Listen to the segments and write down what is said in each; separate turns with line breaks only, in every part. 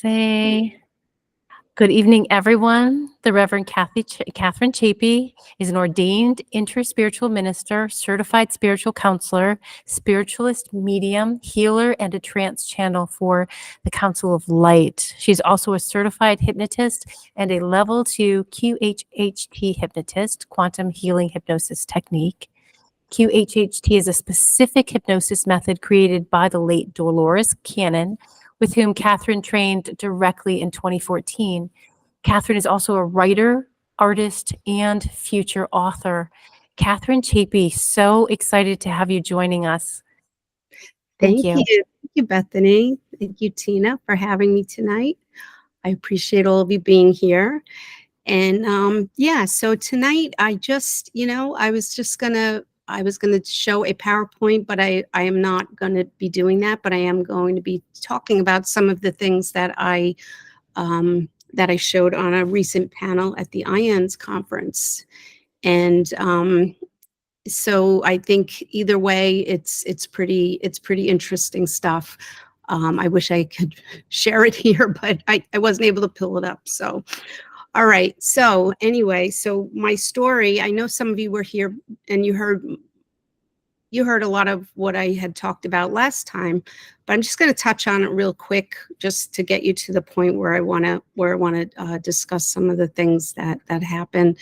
Say, good evening, everyone. The Reverend Catherine Chapey is an ordained interspiritual minister, certified spiritual counselor, spiritualist medium, healer, and a trance channel for the Council of Light. She's also a certified hypnotist and a level 2 QHHT hypnotist, quantum healing hypnosis technique. QHHT is a specific hypnosis method created by the late Dolores Cannon, with whom Catherine trained directly in 2014. Catherine is also a writer, artist, and future author. Catherine Chapey, so excited to have you joining us.
Thank you. Thank you, Bethany. Thank you, Tina, for having me tonight. I appreciate all of you being here. And so tonight I just, I was gonna show a PowerPoint, but I am not gonna be doing that, but I am going to be talking about some of the things that I showed on a recent panel at the CT-IANDS conference. And so I think either way, it's pretty interesting stuff. I wish I could share it here, but I wasn't able to pull it up. So, all right. So anyway, so my story, I know some of you were here and you heard a lot of what I had talked about last time, but I'm just going to touch on it real quick, just to get you to the point where I want to discuss some of the things that happen.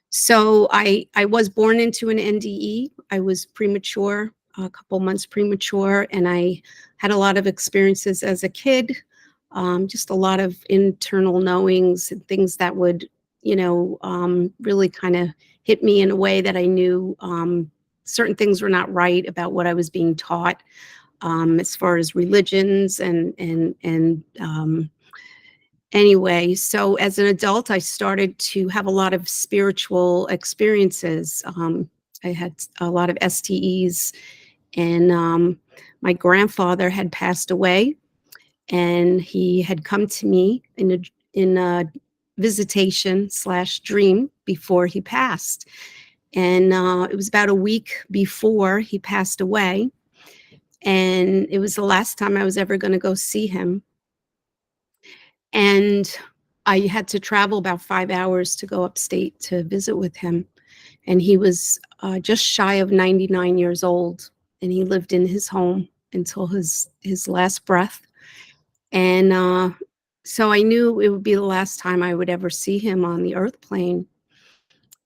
So I was born into an NDE. I was premature, a couple months premature, and I had a lot of experiences as a kid, just a lot of internal knowings and things that would, really kind of hit me in a way that I knew certain things were not right about what I was being taught, as far as religions and anyway, so as an adult, I started to have a lot of spiritual experiences. I had a lot of STEs, and my grandfather had passed away, and he had come to me in a visitation / dream before he passed. And it was about a week before he passed away, and it was the last time I was ever going to go see him. And I had to travel about 5 hours to go upstate to visit with him. And he was just shy of 99 years old, and he lived in his home until his last breath. And so I knew it would be the last time I would ever see him on the earth plane.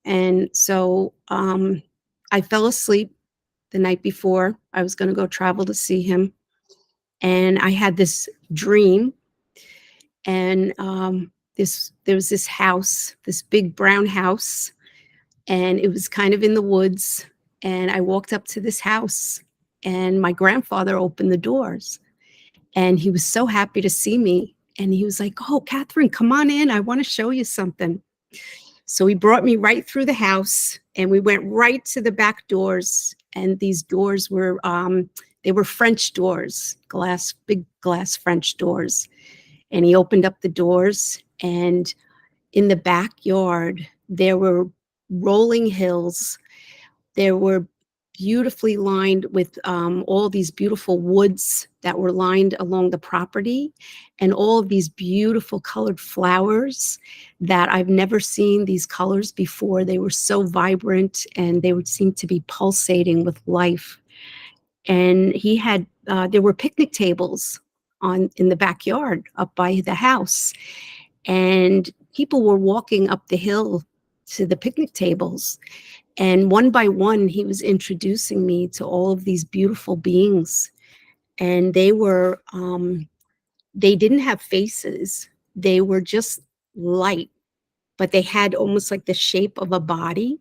And so I fell asleep the night before I was going to go travel to see him. And I had this dream. And there was this house, this big brown house, and it was kind of in the woods. And I walked up to this house, and my grandfather opened the doors, and he was so happy to see me. And he was like, "Oh, Catherine, come on in. I want to show you something." So he brought me right through the house, and we went right to the back doors. And these doors were, they were French doors, big glass French doors. And he opened up the doors, and in the backyard, there were rolling hills. There were beautifully lined with all these beautiful woods that were lined along the property, and all of these beautiful colored flowers that I've never seen these colors before. They were so vibrant, and they would seem to be pulsating with life. And he had, there were picnic tables in the backyard up by the house, and people were walking up the hill to the picnic tables, and one by one he was introducing me to all of these beautiful beings. And they were they didn't have faces, they were just light, but they had almost like the shape of a body.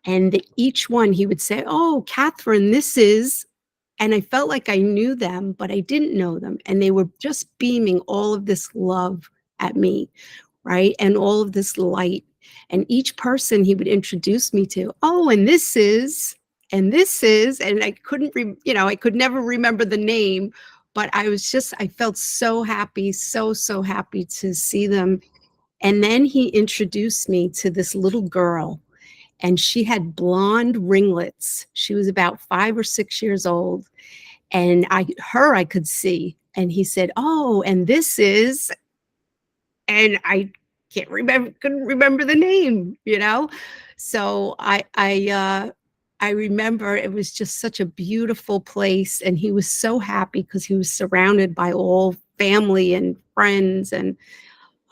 And each one he would say, "Oh, Catherine, this is," and I felt like I knew them, but I didn't know them. And they were just beaming all of this love at me, right? And all of this light. And each person he would introduce me to, "Oh, and this is," and I couldn't, I could never remember the name, but I felt so happy, so happy to see them. And then he introduced me to this little girl, and she had blonde ringlets. She was about 5 or 6 years old. And I could see, And he said, "Oh, and this is," and I couldn't remember the name, you know? So I remember it was just such a beautiful place, and he was so happy because he was surrounded by all family and friends. And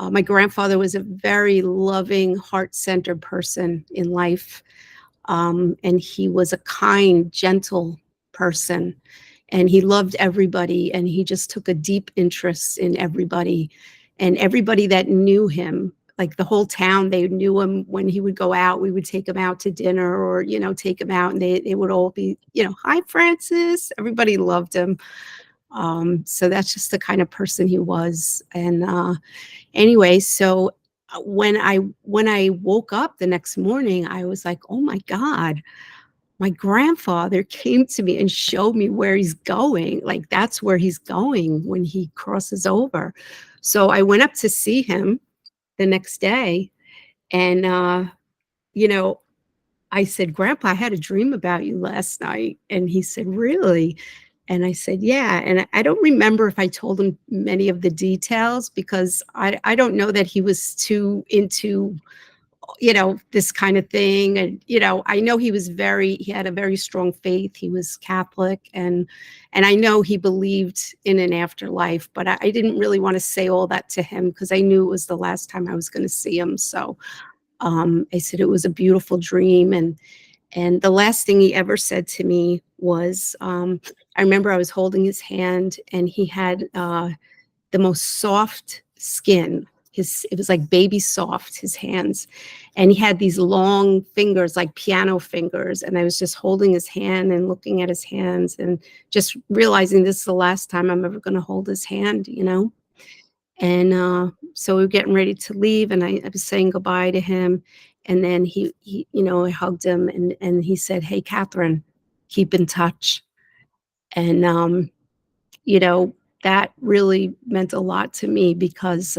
my grandfather was a very loving, heart-centered person in life. And he was a kind, gentle person, and he loved everybody, and he just took a deep interest in everybody. And everybody that knew him, like the whole town, they knew him. When he would go out, we would take him out to dinner, or, you know, take him out, and they would all be, you know, "Hi, Francis." Everybody loved him. So that's just the kind of person he was. And anyway, so when I woke up the next morning, I was like, "Oh my God, my grandfather came to me and showed me where he's going. Like, that's where he's going when he crosses over." So I went up to see him the next day, and you know, I said, "Grandpa, I had a dream about you last night." And he said, "Really?" And I said, "Yeah." And I don't remember if I told him many of the details, because I don't know that he was too into, you know, this kind of thing. And, you know, I know he had a very strong faith. He was Catholic, and I know he believed in an afterlife, but I didn't really want to say all that to him because I knew it was the last time I was going to see him. So I said it was a beautiful dream. And the last thing he ever said to me was, I remember I was holding his hand, and he had the most soft skin. It was like baby soft, his hands. And he had these long fingers, like piano fingers. And I was just holding his hand and looking at his hands and just realizing this is the last time I'm ever going to hold his hand, you know? And so we were getting ready to leave, and I was saying goodbye to him. And then he you know, I hugged him, and he said, "Hey, Catherine, keep in touch." And you know, that really meant a lot to me, because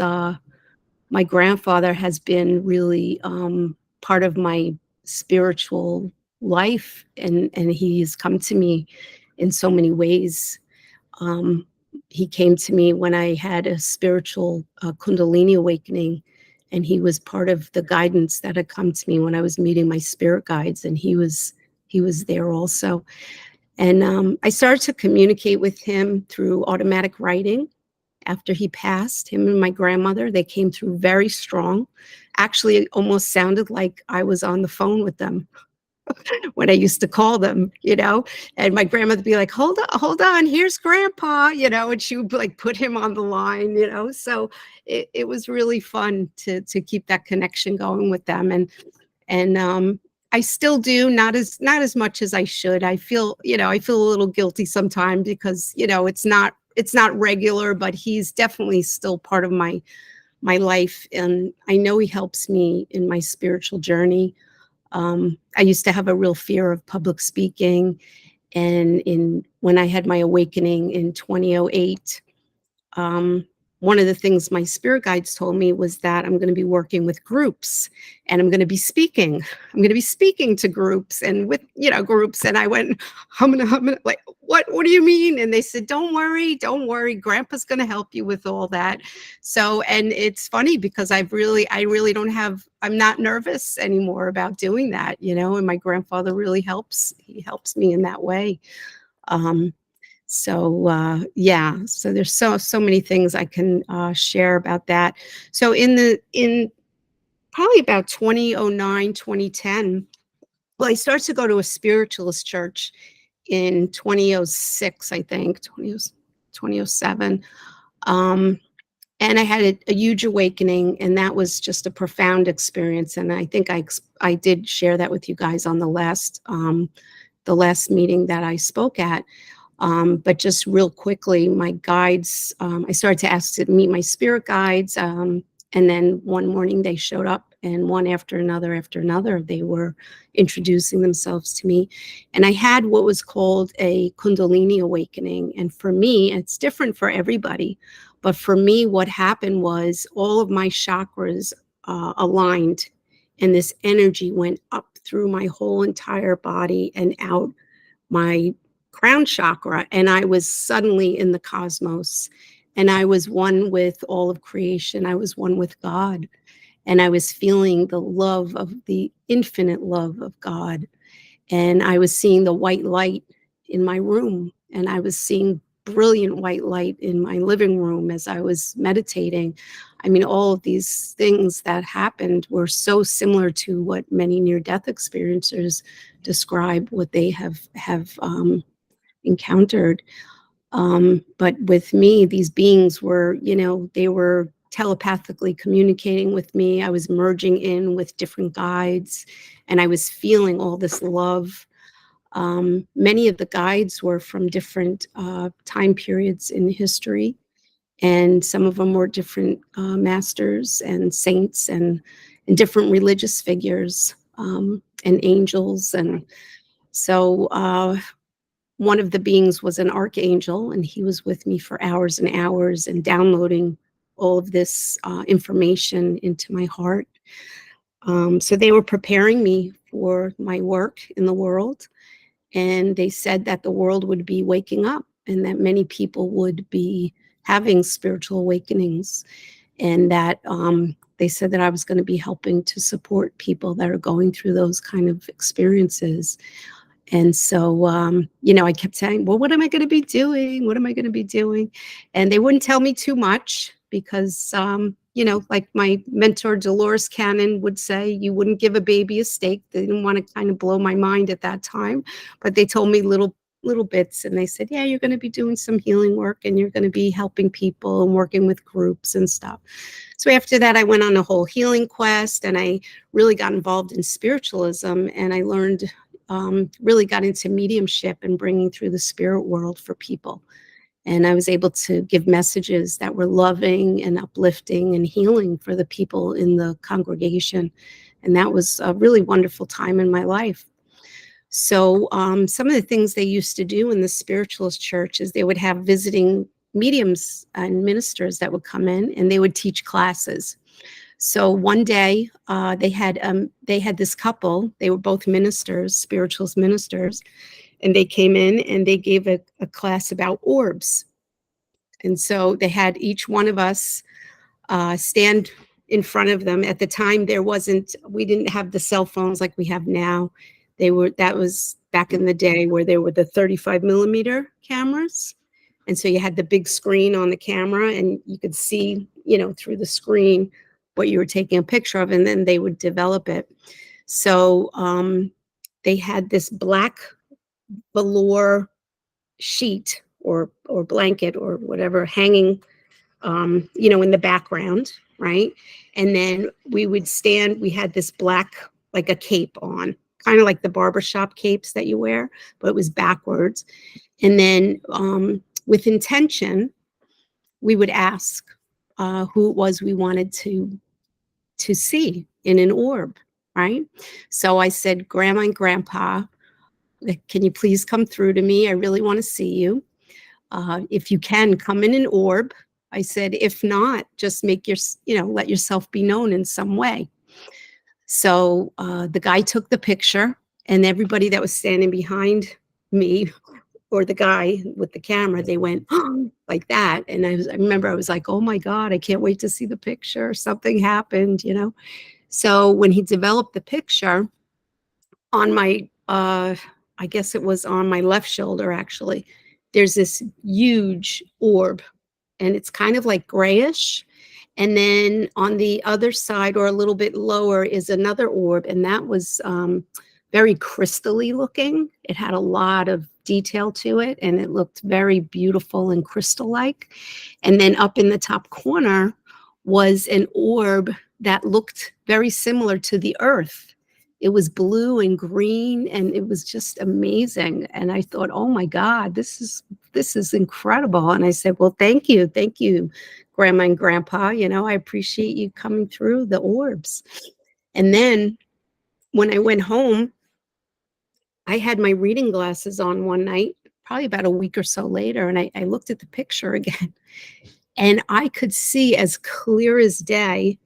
my grandfather has been really part of my spiritual life, and he's come to me in so many ways. Um, he came to me when I had a spiritual Kundalini awakening, and he was part of the guidance that had come to me when I was meeting my spirit guides, and he was there also. And I started to communicate with him through automatic writing. After he passed, him and my grandmother, they came through very strong. Actually, it almost sounded like I was on the phone with them when I used to call them, you know. And my grandmother would be like, hold on, here's Grandpa," you know, and she would like put him on the line, you know. So it was really fun to keep that connection going with them. And I still do, not as much as I should. I feel, you know, I feel a little guilty sometimes because, you know, it's not regular, but he's definitely still part of my life, and I know he helps me in my spiritual journey. I used to have a real fear of public speaking, and when I had my awakening in 2008, um, one of the things my spirit guides told me was that I'm going to be working with groups, and I'm going to be speaking. I'm going to be speaking to groups and with, you know, groups. And I went, humming, like, what do you mean? And they said, don't worry. Grandpa's going to help you with all that. So, and it's funny because I really I'm not nervous anymore about doing that, you know, and my grandfather really he helps me in that way. Yeah, so there's so many things I can share about that. So in probably about 2009, 2010, well, I started to go to a spiritualist church in 2006, I think, 2007. And I had a huge awakening, and that was just a profound experience. And I think I did share that with you guys on the last meeting that I spoke at. But just real quickly, my guides, I started to ask to meet my spirit guides. And then one morning they showed up, and one after another, they were introducing themselves to me. And I had what was called a Kundalini awakening. And for me, it's different for everybody, but for me, what happened was all of my chakras aligned, and this energy went up through my whole entire body and out my crown chakra, and I was suddenly in the cosmos, and I was one with all of creation. I was one with God, and I was feeling the love of the infinite love of God. And I was seeing the white light in my room, and I was seeing brilliant white light in my living room as I was meditating. I mean, all of these things that happened were so similar to what many near-death experiencers describe what they have encountered. But with me, these beings were, they were telepathically communicating with me. I was merging in with different guides, and I was feeling all this love. Many of the guides were from different time periods in history, and some of them were different masters and saints and different religious figures, and angels. And so one of the beings was an archangel, and he was with me for hours and hours and downloading all of this information into my heart. So they were preparing me for my work in the world. And they said that the world would be waking up, and that many people would be having spiritual awakenings. And that they said that I was going to be helping to support people that are going through those kind of experiences. And so, I kept saying, well, what am I going to be doing? What am I going to be doing? And they wouldn't tell me too much because, like my mentor, Dolores Cannon, would say, you wouldn't give a baby a steak. They didn't want to kind of blow my mind at that time, but they told me little bits, and they said, yeah, you're going to be doing some healing work, and you're going to be helping people and working with groups and stuff. So after that, I went on a whole healing quest, and I really got involved in spiritualism, and I learned, really got into mediumship and bringing through the spirit world for people. And I was able to give messages that were loving and uplifting and healing for the people in the congregation. And that was a really wonderful time in my life. So some of the things they used to do in the Spiritualist church is they would have visiting mediums and ministers that would come in, and they would teach classes. So one day they had this couple. They were both ministers, spiritualist ministers, and they came in and they gave a class about orbs. And so they had each one of us stand in front of them. At the time, we didn't have the cell phones like we have now. That was back in the day where there were the 35 millimeter cameras. And so you had the big screen on the camera, and you could see, through the screen what you were taking a picture of, and then they would develop it. So they had this black velour sheet or blanket or whatever hanging, in the background, right? And then we had this black, like a cape on, kind of like the barbershop capes that you wear, but it was backwards. And then with intention, we would ask who it was we wanted to see in an orb, right? So I said, Grandma and Grandpa, can you please come through to me? I really want to see you. If you can, come in an orb. I said, if not, just let yourself be known in some way. So the guy took the picture, and everybody that was standing behind me or the guy with the camera, they went like that. And I remember I was like, oh my God, I can't wait to see the picture. Something happened, So when he developed the picture on my, I guess it was on my left shoulder, actually, there's this huge orb, and it's kind of like grayish. And then on the other side, or a little bit lower, is another orb, and that was very crystally looking. It had a lot of detail to it, and it looked very beautiful and crystal-like. And then up in the top corner was an orb that looked very similar to the Earth. It was blue and green, and it was just amazing. And I thought, oh my God, this is incredible. And I said, well, thank you, Grandma and Grandpa. I appreciate you coming through the orbs. And then when I went home, I had my reading glasses on one night, probably about a week or so later, and I looked at the picture again, and I could see as clear as day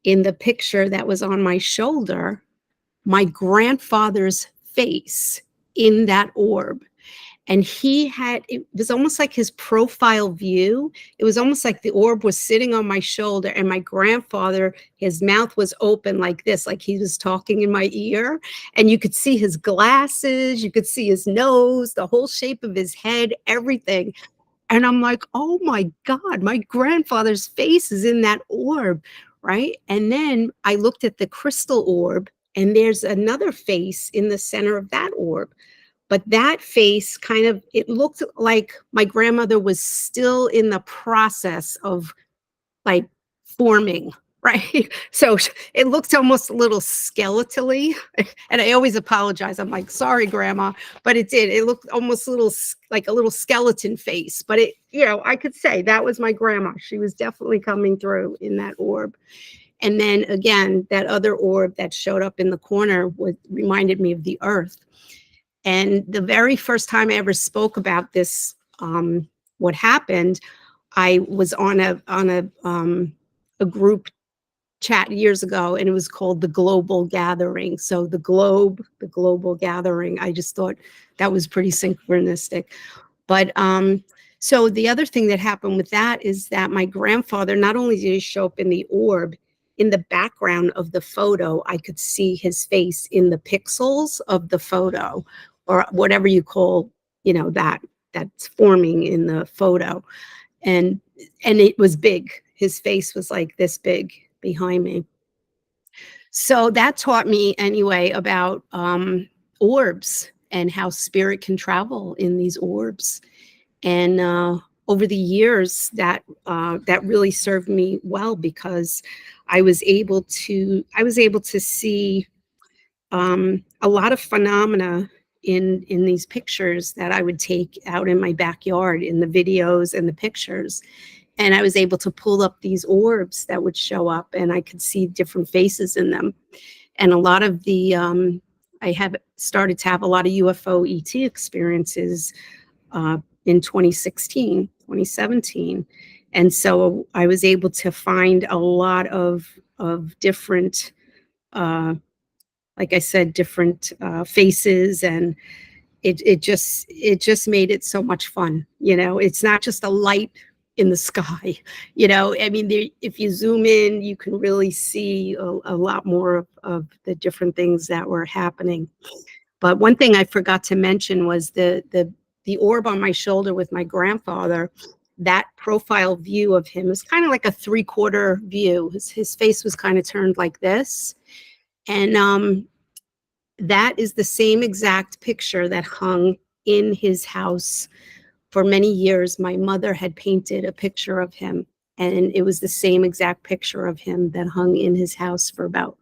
in the picture that was on my shoulder, my grandfather's face in that orb. And it was almost like his profile view. It was almost like the orb was sitting on my shoulder, and my grandfather, his mouth was open like this, like he was talking in my ear. And you could see his glasses, you could see his nose, the whole shape of his head, everything. And I'm like, oh my God, my grandfather's face is in that orb, right? And then I looked at the crystal orb, and there's another face in the center of that orb. But that face it looked like my grandmother was still in the process of like forming, right? So it looked almost a little skeletally. And I always apologize. I'm like, sorry, Grandma. But it did. It looked almost like a little skeleton face. But I could say that was my grandma. She was definitely coming through in that orb. And then again, that other orb that showed up in the corner reminded me of the earth. And the very first time I ever spoke about this, what happened, I was on a group chat years ago, and it was called the Global Gathering. So the Global Gathering. I just thought that was pretty synchronistic. But so the other thing that happened with that is that my grandfather, not only did he show up in the orb, in the background of the photo, I could see his face in the pixels of the photo, or whatever you call, that's forming in the photo. And it was big. His face was like this big behind me. So that taught me anyway about orbs and how spirit can travel in these orbs. And over the years, that really served me well, because I was able to see a lot of phenomena in these pictures that I would take out in my backyard, in the videos and the pictures. And I was able to pull up these orbs that would show up, and I could see different faces in them. And a lot of I have started to have a lot of UFO ET experiences in 2016, 2017. And so I was able to find a lot of different, like I said, different faces, and it just made it so much fun. It's not just a light in the sky. I mean, if you zoom in, you can really see a lot more of the different things that were happening. But one thing I forgot to mention was the orb on my shoulder with my grandfather. That profile view of him is kind of like a 3/4 view. His face was kind of turned like this. And that is the same exact picture that hung in his house. For many years, my mother had painted a picture of him, and it was the same exact picture of him that hung in his house for about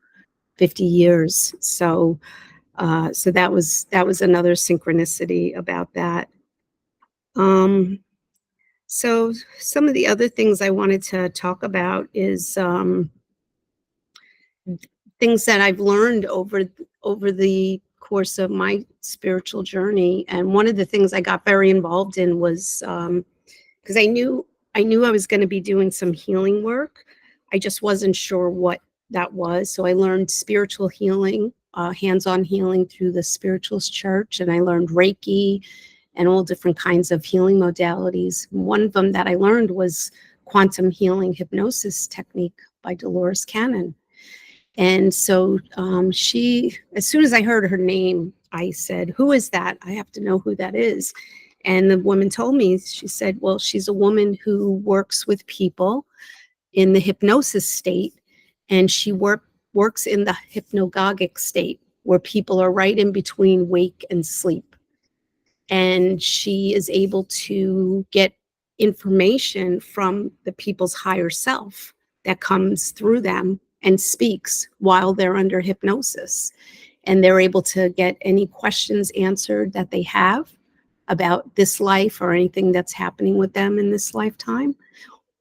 50 years. So that was another synchronicity about that. So some of the other things I wanted to talk about is things that I've learned over the course of my spiritual journey. And one of the things I got very involved in was because I knew I was going to be doing some healing work. I just wasn't sure what that was. So I learned spiritual healing, hands-on healing through the Spiritualist Church, and I learned Reiki and all different kinds of healing modalities. One of them that I learned was quantum healing hypnosis technique by Dolores Cannon. And so she, as soon as I heard her name, I said, "Who is that? I have to know who that is." And the woman told me, she said, "Well, she's a woman who works with people in the hypnosis state, and she works in the hypnagogic state, where people are right in between wake and sleep. And she is able to get information from the people's higher self that comes through them and speaks while they're under hypnosis. And they're able to get any questions answered that they have about this life or anything that's happening with them in this lifetime.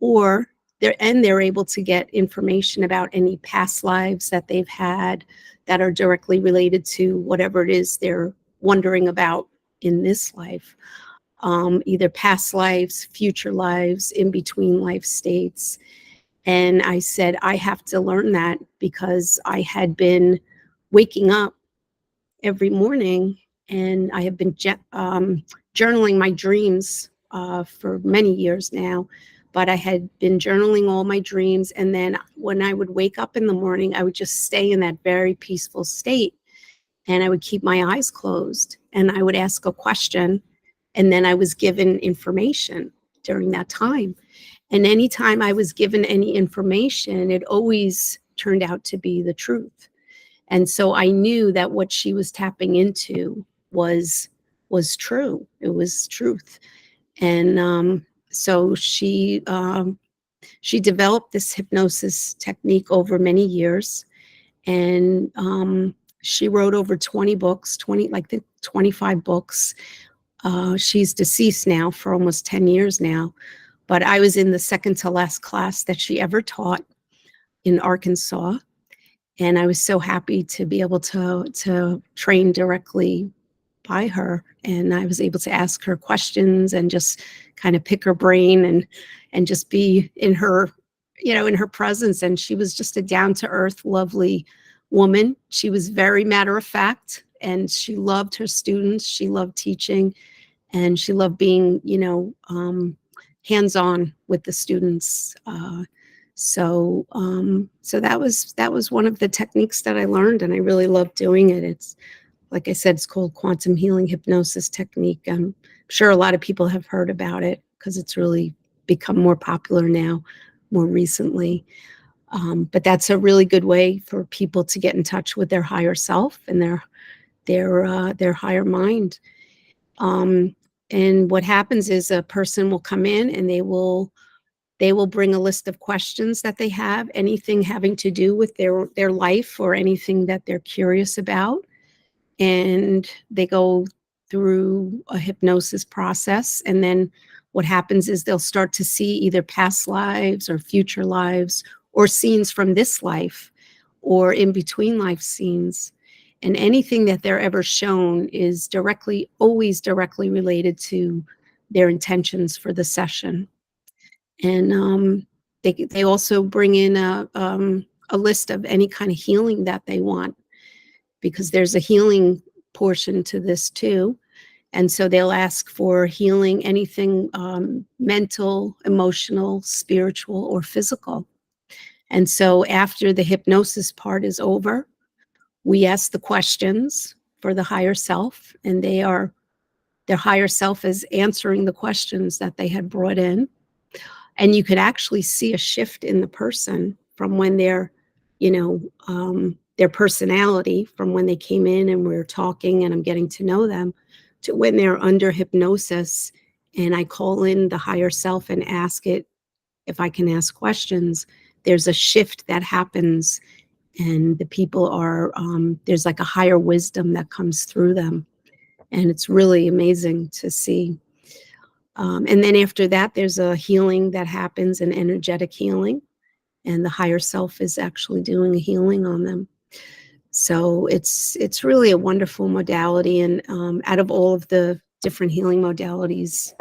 Or they're able to get information about any past lives that they've had that are directly related to whatever it is they're wondering about in this life. Either past lives, future lives, in between life states." And I said, I have to learn that, because I had been waking up every morning and I have been journaling my dreams for many years now. But I had been journaling all my dreams, and then when I would wake up in the morning, I would just stay in that very peaceful state, and I would keep my eyes closed, and I would ask a question, and then I was given information during that time. And anytime I was given any information, it always turned out to be the truth. And so I knew that what she was tapping into was true. It was truth. And so she developed this hypnosis technique over many years, and she wrote over 20 books, 25 books. She's deceased now for almost 10 years now, but I was in the second to last class that she ever taught in Arkansas. And I was so happy to be able to train directly by her. And I was able to ask her questions and just kind of pick her brain and just be in her, in her presence. And she was just a down-to-earth, lovely woman. She was very matter of fact, and she loved her students. She loved teaching, and she loved being, hands-on with the students. So that was one of the techniques that I learned, and I really loved doing it. It's, like I said, it's called Quantum Healing Hypnosis Technique. I'm sure a lot of people have heard about it because it's really become more popular now, more recently. But that's a really good way for people to get in touch with their higher self and their higher mind. And what happens is a person will come in and they will bring a list of questions that they have, anything having to do with their life or anything that they're curious about. And they go through a hypnosis process. And then what happens is they'll start to see either past lives or future lives or scenes from this life or in between life scenes. And anything that they're ever shown is always directly related to their intentions for the session. And they also bring in a list of any kind of healing that they want, because there's a healing portion to this too. And so they'll ask for healing, anything mental, emotional, spiritual, or physical. And so after the hypnosis part is over, we ask the questions for the higher self, and their higher self is answering the questions that they had brought in. And you could actually see a shift in the person from when their personality, from when they came in and we were talking and I'm getting to know them, to when they're under hypnosis and I call in the higher self and ask it if I can ask questions. There's a shift that happens, and the people there's like a higher wisdom that comes through them. And it's really amazing to see. And then after that, there's a healing that happens, an energetic healing, and the higher self is actually doing a healing on them. So it's really a wonderful modality. And out of all of the different healing modalities,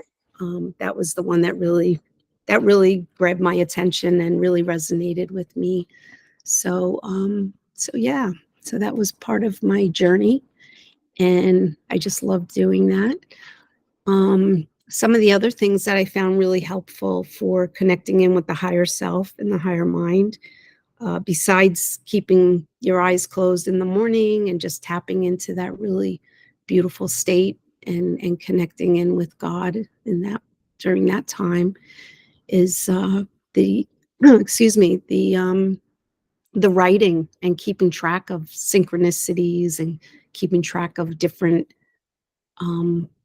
that was the one that really grabbed my attention and really resonated with me. So yeah, so that was part of my journey, and I just loved doing that. Some of the other things that I found really helpful for connecting in with the higher self and the higher mind, besides keeping your eyes closed in the morning and just tapping into that really beautiful state and connecting in with God during that time, is the the writing and keeping track of synchronicities and keeping track of different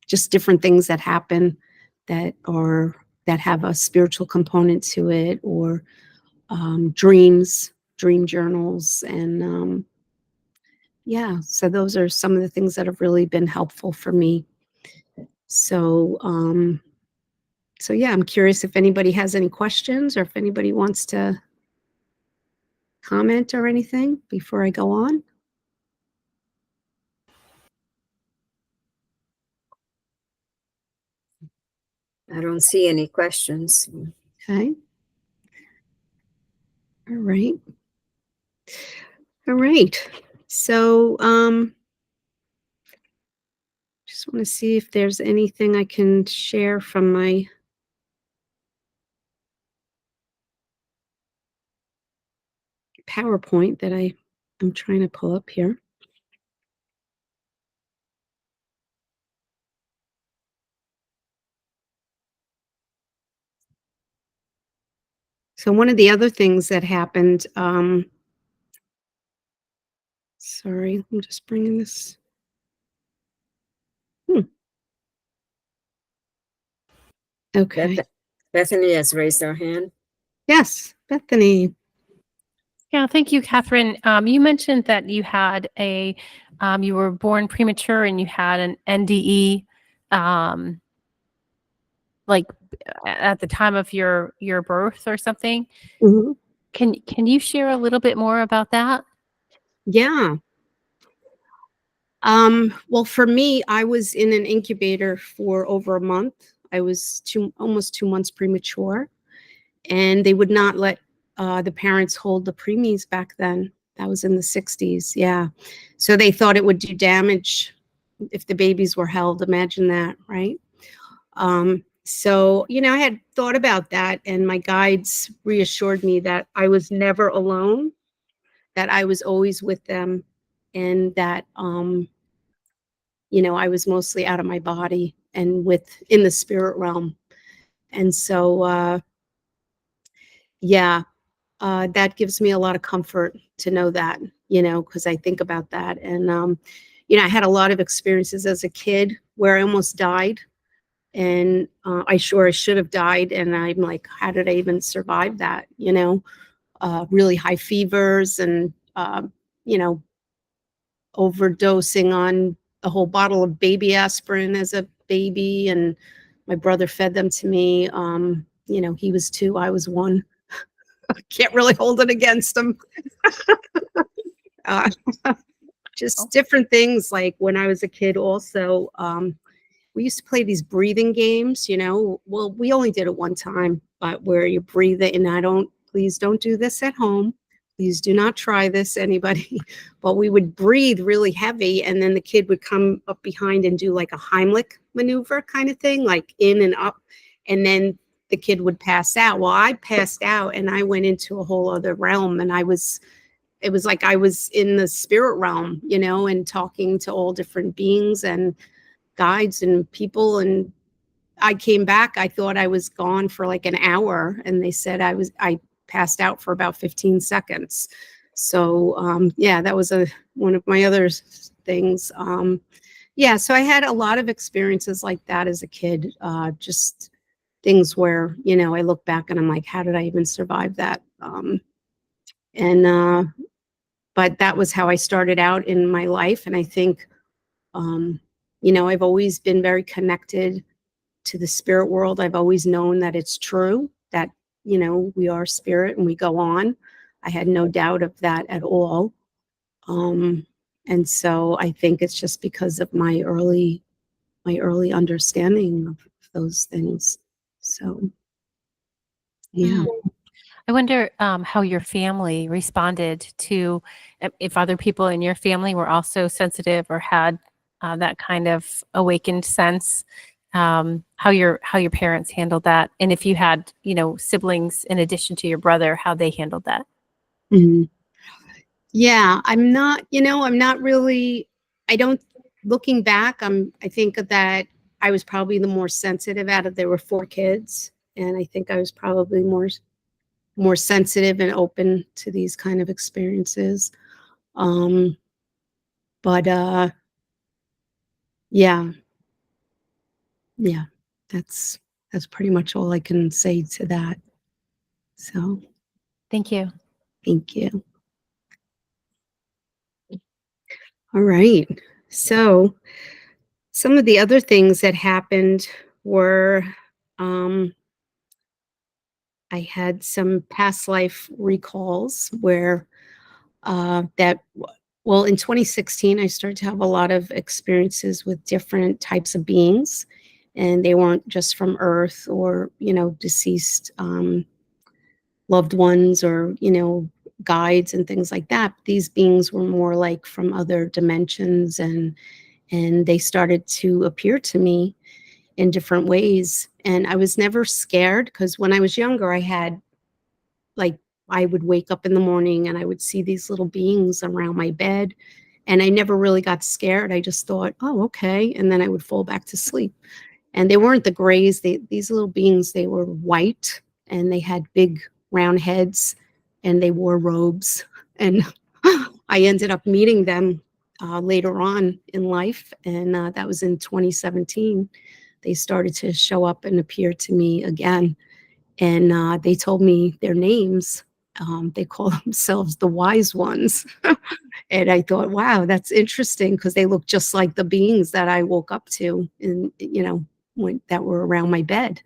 just different things that happen that have a spiritual component to it, or dream journals. And yeah, so those are some of the things that have really been helpful for me. So yeah, I'm curious if anybody has any questions or if anybody wants to comment or anything before I go on.
I don't see any questions.
Okay. All right. All right. So Just want to see if there's anything I can share from my PowerPoint that I'm trying to pull up here. So one of the other things that happened, sorry, I'm just bringing this. Okay.
Bethany has raised her hand.
Yes, Bethany.
Yeah, thank you, Catherine. You mentioned that you had you were born premature and you had an NDE, like at the time of your birth or something.
Mhm.
Can you share a little bit more about that?
Yeah. Well, for me, I was in an incubator for over a month. I was almost 2 months premature, and they would not let the parents hold the preemies back then. That was in the 60s. Yeah. So they thought it would do damage if the babies were held. Imagine that, right? So, I had thought about that, and my guides reassured me that I was never alone, that I was always with them, and that, I was mostly out of my body and in the spirit realm. And so, yeah, that gives me a lot of comfort to know that, because I think about that. And, I had a lot of experiences as a kid where I almost died. And I should have died. And I'm like, how did I even survive that? Really high fevers and, overdosing on a whole bottle of baby aspirin as a baby. And my brother fed them to me. He was 2, I was 1. Can't really hold it against him. uh, just different things. Like when I was a kid also, we used to play these breathing games, well, we only did it one time, but where you breathe it, and please don't do this at home. Please do not try this, anybody. But we would breathe really heavy, and then the kid would come up behind and do like a Heimlich maneuver kind of thing, like in and up, and then the kid would pass out. Well, I passed out and I went into a whole other realm, and it was like I was in the spirit realm, and talking to all different beings and guides and people. And I came back, I thought I was gone for like an hour, and they said I passed out for about 15 seconds. So yeah, that was one of my other things. Yeah, so I had a lot of experiences like that as a kid, just things where, I look back and I'm like, how did I even survive that? But that was how I started out in my life. And I think, I've always been very connected to the spirit world. I've always known that it's true, that, we are spirit and we go on. I had no doubt of that at all. And so I think it's just because of my early understanding of those things. So, yeah.
I wonder how your family responded to if other people in your family were also sensitive or had that kind of awakened sense. How your parents handled that, and if you had siblings in addition to your brother, how they handled that.
Mhm. Yeah, I'm not really, looking back, I think that I was probably the more sensitive there were 4 kids, and I think I was probably more sensitive and open to these kind of experiences. But yeah, that's pretty much all I can say to that. So
Thank you.
thank you. All right. So some of the other things that happened were, I had some past life recalls where in 2016, I started to have a lot of experiences with different types of beings, and they weren't just from Earth or, deceased loved ones or, guides and things like that. These beings were more like from other dimensions and, and they started to appear to me in different ways. And I was never scared, because when I was younger, I had, like, I would wake up in the morning and I would see these little beings around my bed, and I never really got scared. I just thought, oh, okay. And then I would fall back to sleep. And they weren't the grays. These little beings, they were white, and they had big round heads, and they wore robes. And I ended up meeting them later on in life. And that was in 2017. They started to show up and appear to me again. And they told me their names. They call themselves the Wise Ones. And I thought, wow, that's interesting, because they look just like the beings that I woke up to, that were around my bed,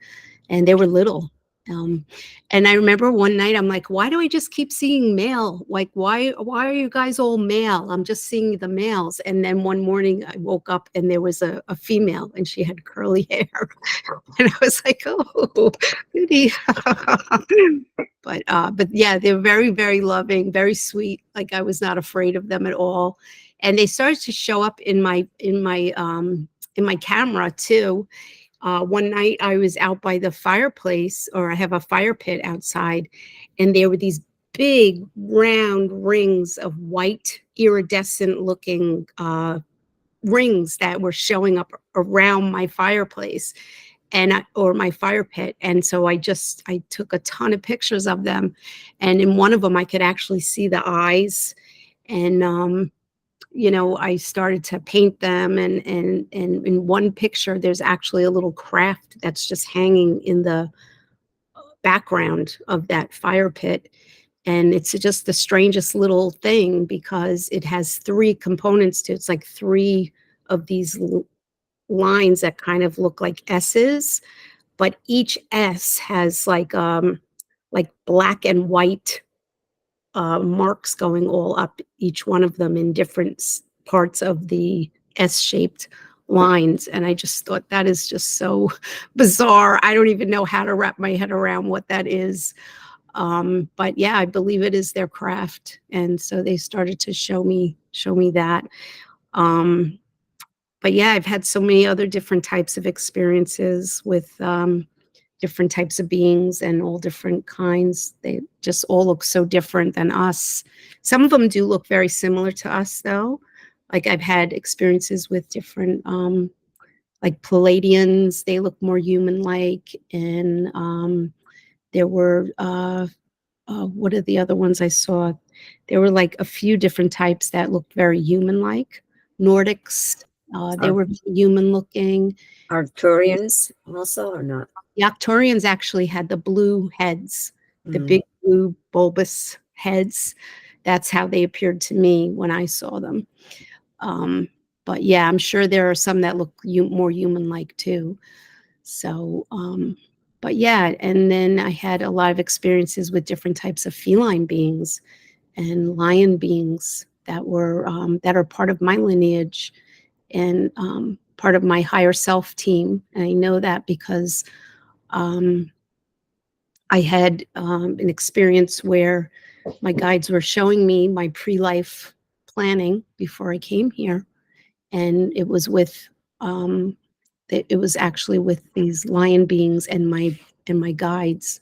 and they were little. And I remember one night, I'm like, why do I just keep seeing male? Like, why are you guys all male? I'm just seeing the males. And then one morning I woke up and there was a female, and she had curly hair. And I was like, oh, goody. But yeah, they're very, very loving, very sweet. Like, I was not afraid of them at all. And they started to show up in my camera too. One night I was out by the fireplace, or I have a fire pit outside, and there were these big round rings of white iridescent looking rings that were showing up around my fireplace or my fire pit. And so I took a ton of pictures of them. And in one of them, I could actually see the eyes. And I started to paint them, and in one picture, there's actually a little craft that's just hanging in the background of that fire pit. And it's just the strangest little thing, because it has three components to it. It's like three of these lines that kind of look like S's, but each S has like black and white marks going all up each one of them in different parts of the S-shaped lines. And I just thought, that is just so bizarre. I don't even know how to wrap my head around what that is. But yeah, I believe it is their craft. And so they started to show me that. But yeah, I've had so many other different types of experiences with different types of beings, and all different kinds. They just all look so different than us. Some of them do look very similar to us, though. Like, I've had experiences with different, like Palladians. They look more human-like. And there were, what are the other ones I saw? There were like a few different types that looked very human-like. Nordics, they were human-looking.
Arcturians also, or not?
The Arcturians actually had the blue heads, the big blue bulbous heads. That's how they appeared to me when I saw them. But yeah, I'm sure there are some that look more human-like too. So, but yeah, and then I had a lot of experiences with different types of feline beings and lion beings that are part of my lineage, and part of my higher self team. And I know that because I had an experience where my guides were showing me my pre-life planning before I came here, and it was actually with these lion beings and my guides.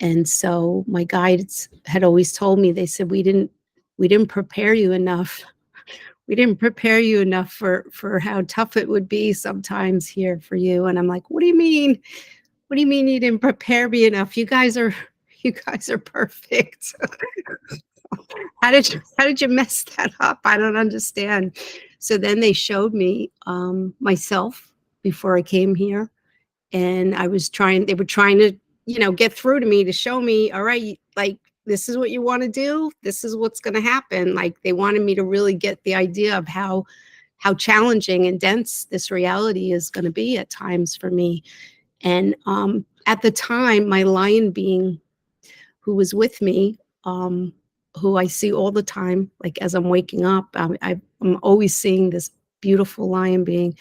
And so my guides had always told me, they said, we didn't prepare you enough. We didn't prepare you enough for how tough it would be sometimes here for you. And I'm like, what do you mean? What do you mean you didn't prepare me enough? You guys are perfect. How did you mess that up? I don't understand. So then they showed me myself before I came here, and they were trying to, get through to me to show me, all right, like, this is what you want to do. This is what's going to happen. Like, they wanted me to really get the idea of how challenging and dense this reality is going to be at times for me. And at the time, my lion being who was with me, who I see all the time, like as I'm waking up, I'm always seeing this beautiful lion being.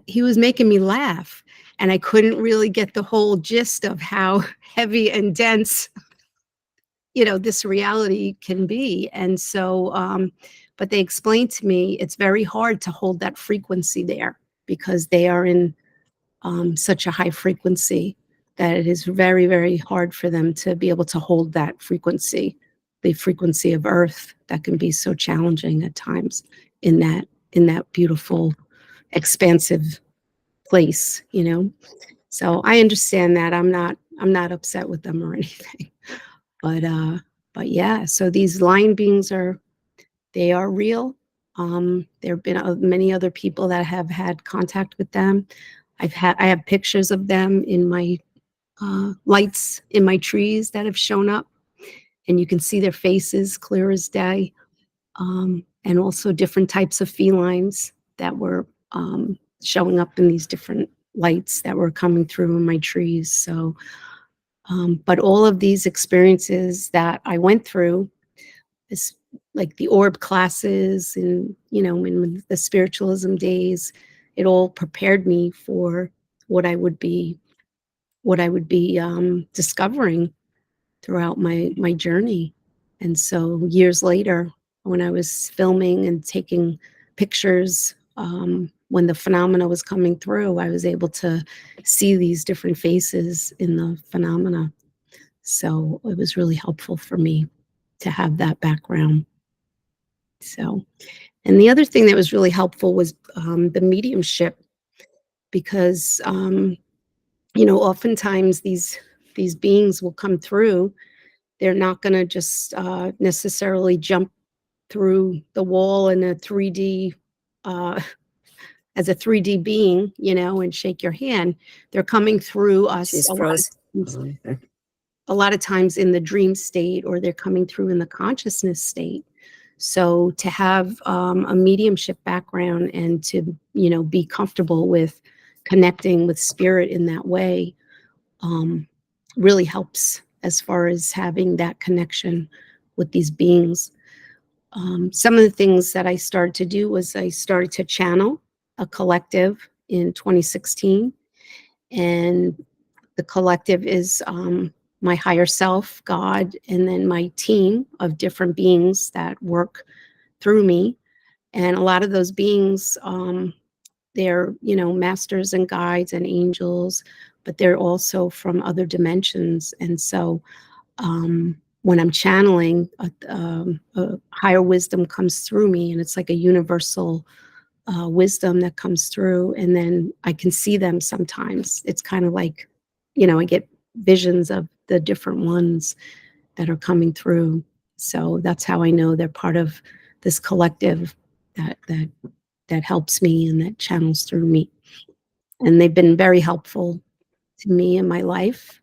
He was making me laugh, and I couldn't really get the whole gist of how heavy and dense this reality can be. And so, but they explained to me it's very hard to hold that frequency there because they are in such a high frequency that it is very, very hard for them to be able to hold that frequency, the frequency of Earth that can be so challenging at times in that beautiful, expansive place, So I understand that. I'm not upset with them or anything. But yeah, so these line beings they are real. There have been many other people that have had contact with them. I have pictures of them in my lights in my trees that have shown up, and you can see their faces clear as day. And also different types of felines that were showing up in these different lights that were coming through in my trees. So, but all of these experiences that I went through, is like the orb classes and, in the spiritualism days, it all prepared me for what I would be discovering throughout my journey. And so years later, when I was filming and taking pictures, when the phenomena was coming through, I was able to see these different faces in the phenomena. So it was really helpful for me to have that background. So, and the other thing that was really helpful was the mediumship, because oftentimes these beings will come through. They're not going to just necessarily jump through the wall in a 3D as a 3D being, and shake your hand. They're coming through us
She's
a
frozen.
lot of times in the dream state, or they're coming through in the consciousness state. So to have a mediumship background and to, be comfortable with connecting with spirit in that way really helps as far as having that connection with these beings. Some of the things that I started to do was I started to channel a collective in 2016. And the collective is my higher self, God, and then my team of different beings that work through me. And a lot of those beings, they're, masters and guides and angels, but they're also from other dimensions. And so when I'm channeling, a higher wisdom comes through me, and it's like a universal wisdom that comes through. And then I can see them sometimes. It's kind of like, I get visions of the different ones that are coming through. So that's how I know they're part of this collective that helps me and that channels through me. And they've been very helpful to me in my life.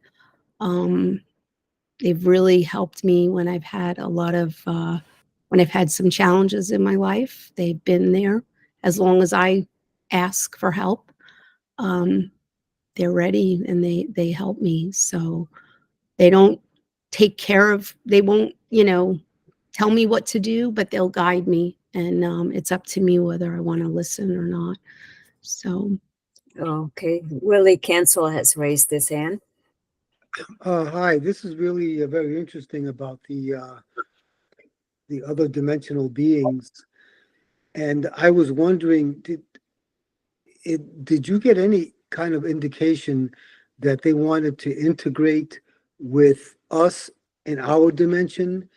They've really helped me when I've had when I've had some challenges in my life. They've been there as long as I ask for help. They're ready, and they help me. So they don't they won't, tell me what to do, but they'll guide me. And it's up to me whether I want to listen or not. So.
Okay. Willie Cancel has raised his hand.
Hi, this is really very interesting about the other dimensional beings. And I was wondering, did you get any kind of indication that they wanted to integrate with us in our dimension,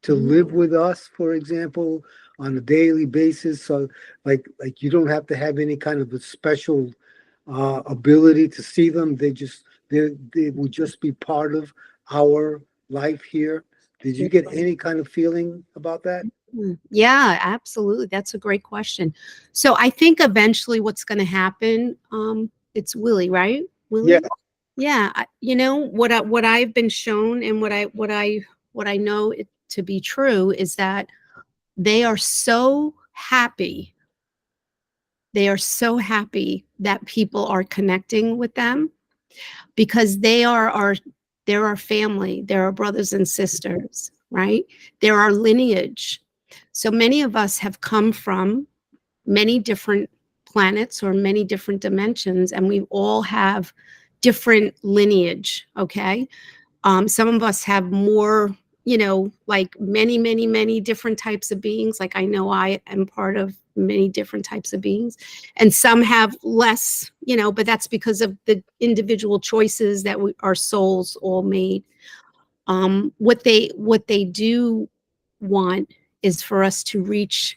to live with us, for example, on a daily basis? So like you don't have to have any kind of a special ability to see them. They would just be part of our life here. Did you get any kind of feeling about that?
Yeah, absolutely. That's a great question. So I think eventually what's going to happen, it's Willie, right? Willie?
Yeah.
Yeah. What I've been shown, and what I know it to be true, is that they are so happy. They are so happy that people are connecting with them, because they're our family. They're our brothers and sisters, right? They're our lineage. So many of us have come from many different planets or many different dimensions, and we all have different lineage, okay? Some of us have more, like many different types of beings. Like I know I am part of many different types of beings, and some have less, but that's because of the individual choices that our souls all made. What they do want is for us to reach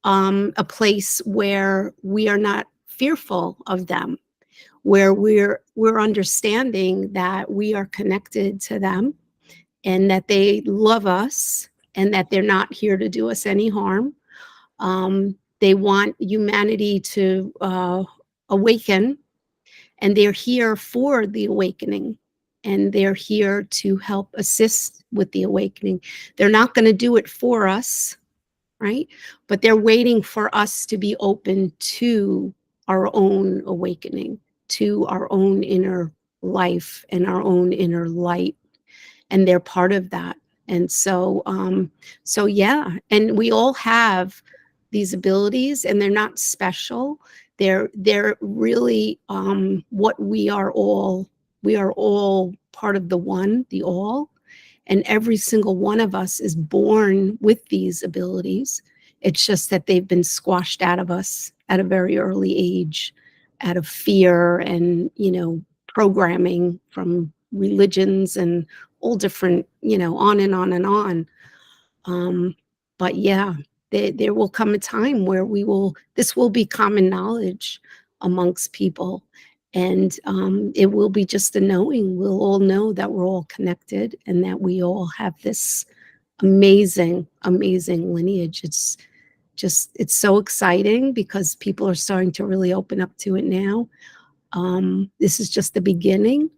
a place where we are not fearful of them, where we're understanding that we are connected to them, and that they love us, and that they're not here to do us any harm. They want humanity to awaken, and they're here for the awakening, and they're here to help assist with the awakening. They're not going to do it for us, right? But they're waiting for us to be open to our own awakening, to our own inner life and our own inner light. And they're part of that. And so yeah, and we all have these abilities, and they're not special. They're really what we are all. We are all part of the one, the all, and every single one of us is born with these abilities. It's just that they've been squashed out of us at a very early age, out of fear and programming from religions and all different, on and on and on. But yeah, there will come a time where this will be common knowledge amongst people. And it will be just a knowing. We'll all know that we're all connected, and that we all have this amazing lineage. It's so exciting because people are starting to really open up to it now. This is just the beginning,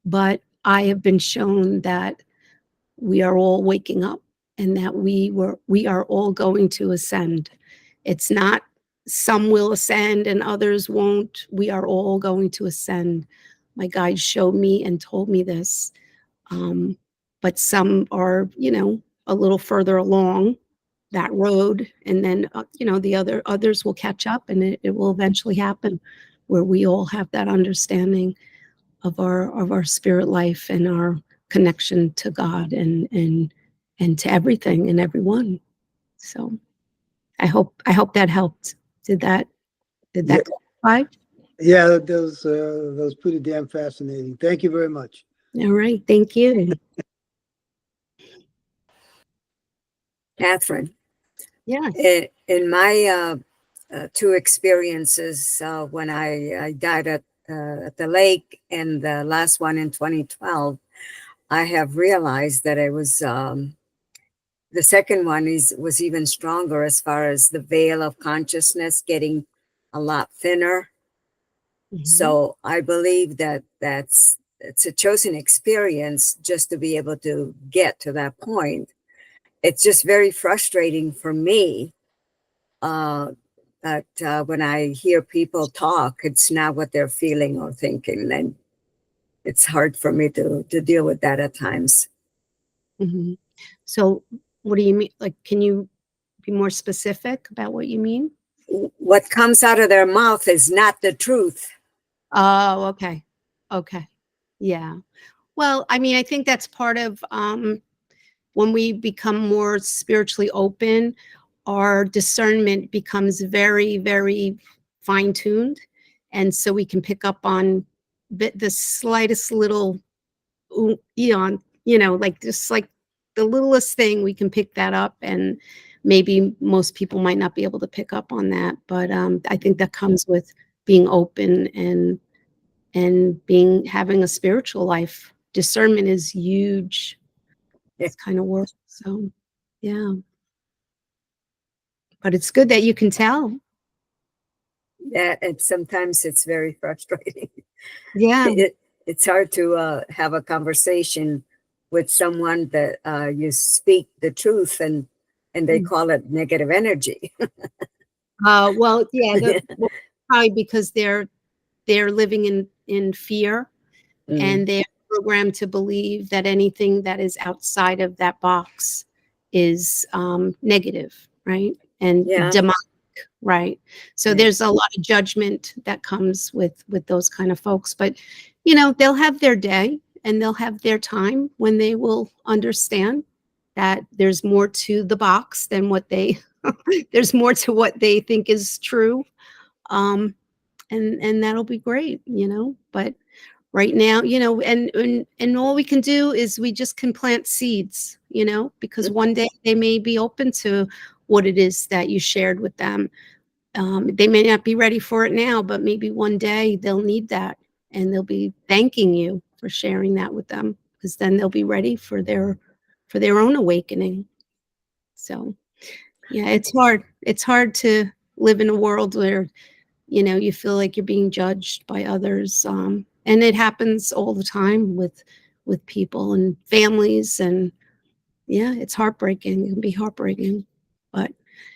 but I have been shown that we are all waking up, and that we are all going to ascend. It's not some will ascend and others won't. We are all going to ascend. My guides showed me and told me this. But some are, a little further along that road, and then the others will catch up, and it will eventually happen, where we all have that understanding of our spirit life and our connection to God and to everything and everyone. So I hope that helped. Did that clarify?
Yeah, that was pretty damn fascinating. Thank you very much.
All right, thank you.
Catherine.
Yeah.
In my two experiences, when I died at the lake, and the last one in 2012, I have realized that it was the second one was even stronger, as far as the veil of consciousness getting a lot thinner.
Mm-hmm.
So I believe that it's a chosen experience just to be able to get to that point. It's just very frustrating for me that when I hear people talk, it's not what they're feeling or thinking, and it's hard for me to deal with that at times.
Mm-hmm. So what do you mean? Like, can you be more specific about what you mean?
What comes out of their mouth is not the truth.
Oh, okay. Yeah. Well, I mean, I think that's part of when we become more spiritually open, our discernment becomes very, very fine-tuned. And so we can pick up on the slightest little eon, like just like the littlest thing, we can pick that up. And maybe most people might not be able to pick up on that. But I think that comes with being open and having a spiritual life. Discernment is huge. It's kind of work. So, yeah. But it's good that you can tell.
Yeah, and sometimes it's very frustrating.
Yeah.
It's hard to have a conversation with someone that you speak the truth, and they call it negative energy.
Well, yeah, probably because they're living in fear, and they're programmed to believe that anything that is outside of that box is negative, right? And demonic, right? So there's a lot of judgment that comes with those kind of folks. But they'll have their day, and they'll have their time when they will understand. that there's more to the box than what they there's more to what they think is true. And that'll be great, but right now, and all we can do is we just can plant seeds, because one day they may be open to what it is that you shared with them. They may not be ready for it now, but maybe one day they'll need that, and they'll be thanking you for sharing that with them, because then they'll be ready for their own awakening. So yeah, it's hard. It's hard to live in a world where, you feel like you're being judged by others. And it happens all the time with people and families. And yeah, it's heartbreaking. It can be heartbreaking, but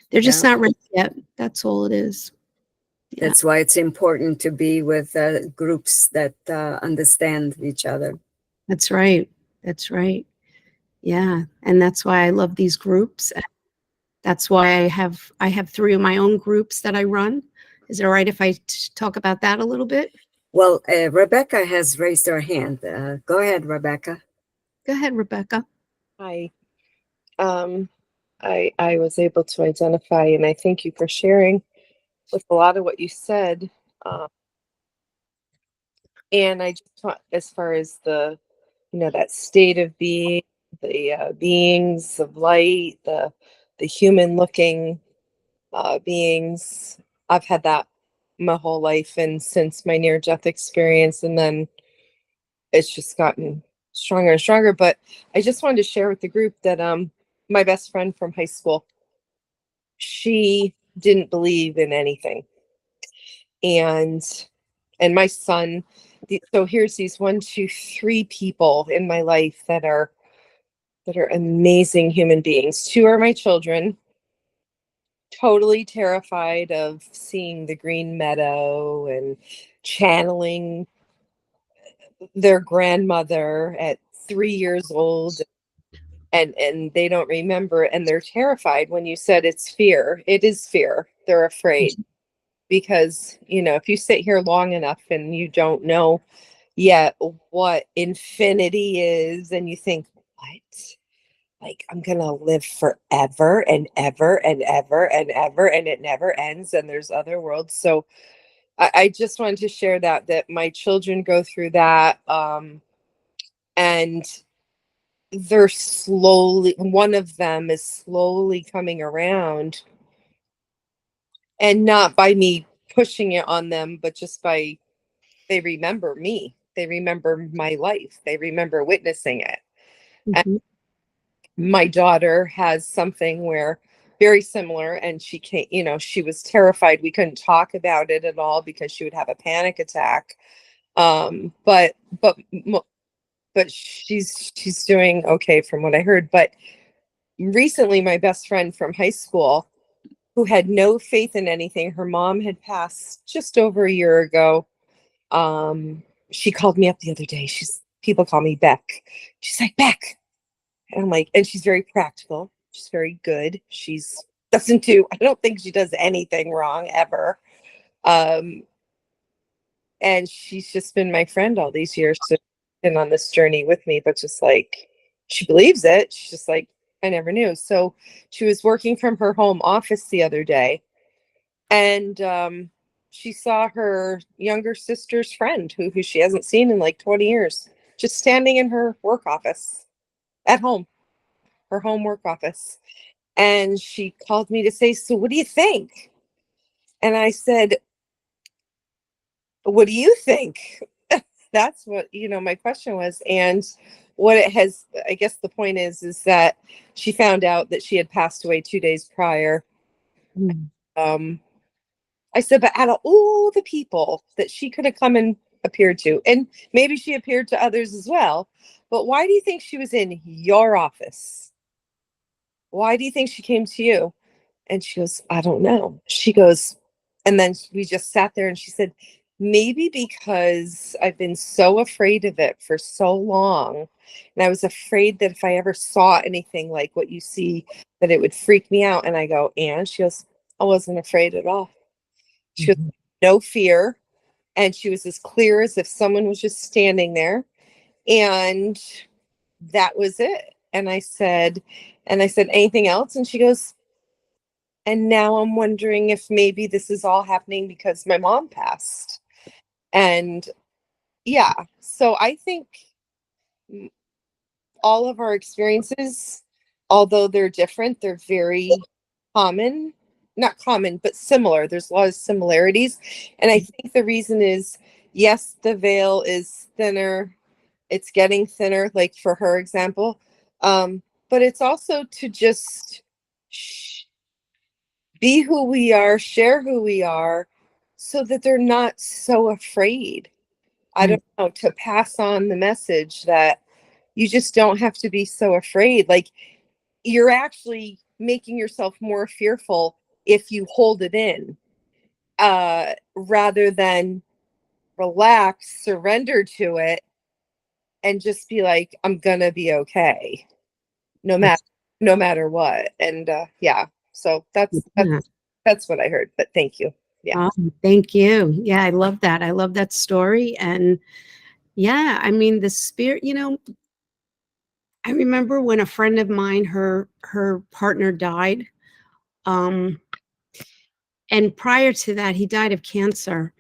they're just not ready yet. That's all it is. Yeah.
That's why it's important to be with groups that understand each other.
That's right. That's right. Yeah. And that's why I love these groups. That's why I have 3 of my own groups that I run. Is it all right if I talk about that a little bit?
Well, Rebecca has raised her hand. Go ahead, Rebecca.
Go ahead, Rebecca.
Hi. I was able to identify, and I thank you for sharing with a lot of what you said. And I just thought, as far as the, that state of being, the beings of light, the human-looking beings, I've had that my whole life, and since my near-death experience, and then it's just gotten stronger and stronger. But I just wanted to share with the group that my best friend from high school, she didn't believe in anything, and my son. So here's these 1, 2, 3 people in my life that are amazing human beings. 2 are my children, totally terrified of seeing the green meadow and channeling their grandmother at 3 years old, and they don't remember, and they're terrified. When you said it's fear, it is fear. They're afraid, because if you sit here long enough and you don't know yet what infinity is, and you think, what, like, I'm gonna live forever and ever and ever and ever, and it never ends, and there's other worlds. So I just wanted to share that my children go through that, and they're slowly, one of them is slowly coming around, and not by me pushing it on them, but just by, they remember me, they remember my life, they remember witnessing it.
Mm-hmm.
And my daughter has something where, very similar, and she can't, she was terrified. We couldn't talk about it at all because she would have a panic attack. But she's doing okay from what I heard. But recently, my best friend from high school, who had no faith in anything, her mom had passed just over a year ago. She called me up the other day. People call me Beck. She's like, Beck. And I'm like, and she's very practical. She's very good. I don't think she does anything wrong ever. And she's just been my friend all these years. So she's been on this journey with me, but just like, she believes it. She's just like, I never knew. So she was working from her home office the other day, and she saw her younger sister's friend, who she hasn't seen in like 20 years, just standing in her work office at home, her home work office. And she called me to say, so what do you think? And I said, what do you think? That's what, my question was. And what it has, I guess the point is that she found out that she had passed away 2 days prior. I said, but out of all the people that she could have come and appeared to, and maybe she appeared to others as well, but why do you think she was in your office? Why do you think she came to you? And she goes, I don't know. She goes, and then we just sat there, and she said, maybe because I've been so afraid of it for so long. And I was afraid that if I ever saw anything like what you see, that it would freak me out. And I go, and she goes, I wasn't afraid at all. She goes, no fear. And she was as clear as if someone was just standing there. And that was it. And I said, And I said, anything else? And she goes, and now I'm wondering if maybe this is all happening because my mom passed. And yeah, so I think all of our experiences, although they're different, they're very common. Not common, but similar. There's a lot of similarities. And I think the reason is, yes, the veil is thinner. It's getting thinner, like for her example. But it's also to just be who we are, share who we are, so that they're not so afraid. I don't know, to pass on the message that you just don't have to be so afraid. Like, you're actually making yourself more fearful if you hold it in, rather than relax, surrender to it, and just be like, I'm gonna be okay, no matter what. And yeah, so that's what I heard. But thank you. Yeah.
Oh, thank you. Yeah, I love that. I love that story. And yeah, I mean, the spirit, I remember when a friend of mine, her partner died. And prior to that, he died of cancer.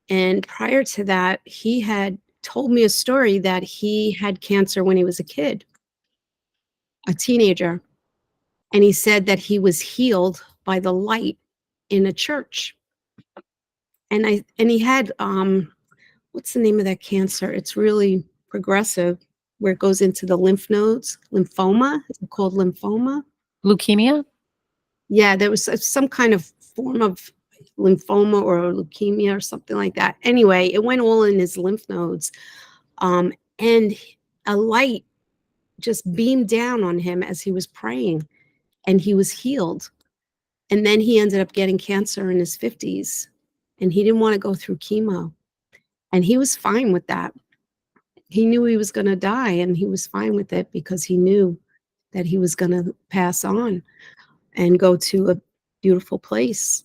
And prior to that, he had told me a story that he had cancer when he was a kid, a teenager. And he said that he was healed by the light in a church. And he had what's the name of that cancer? It's really progressive, where it goes into the lymph nodes. Lymphoma. Is it called lymphoma?
Leukemia?
Yeah, there was some kind of form of lymphoma or leukemia or something like that. Anyway, it went all in his lymph nodes. And a light just beamed down on him as he was praying, and he was healed. And then he ended up getting cancer in his 50s, and he didn't want to go through chemo. And he was fine with that. He knew he was going to die, and he was fine with it because he knew that he was going to pass on and go to a beautiful place.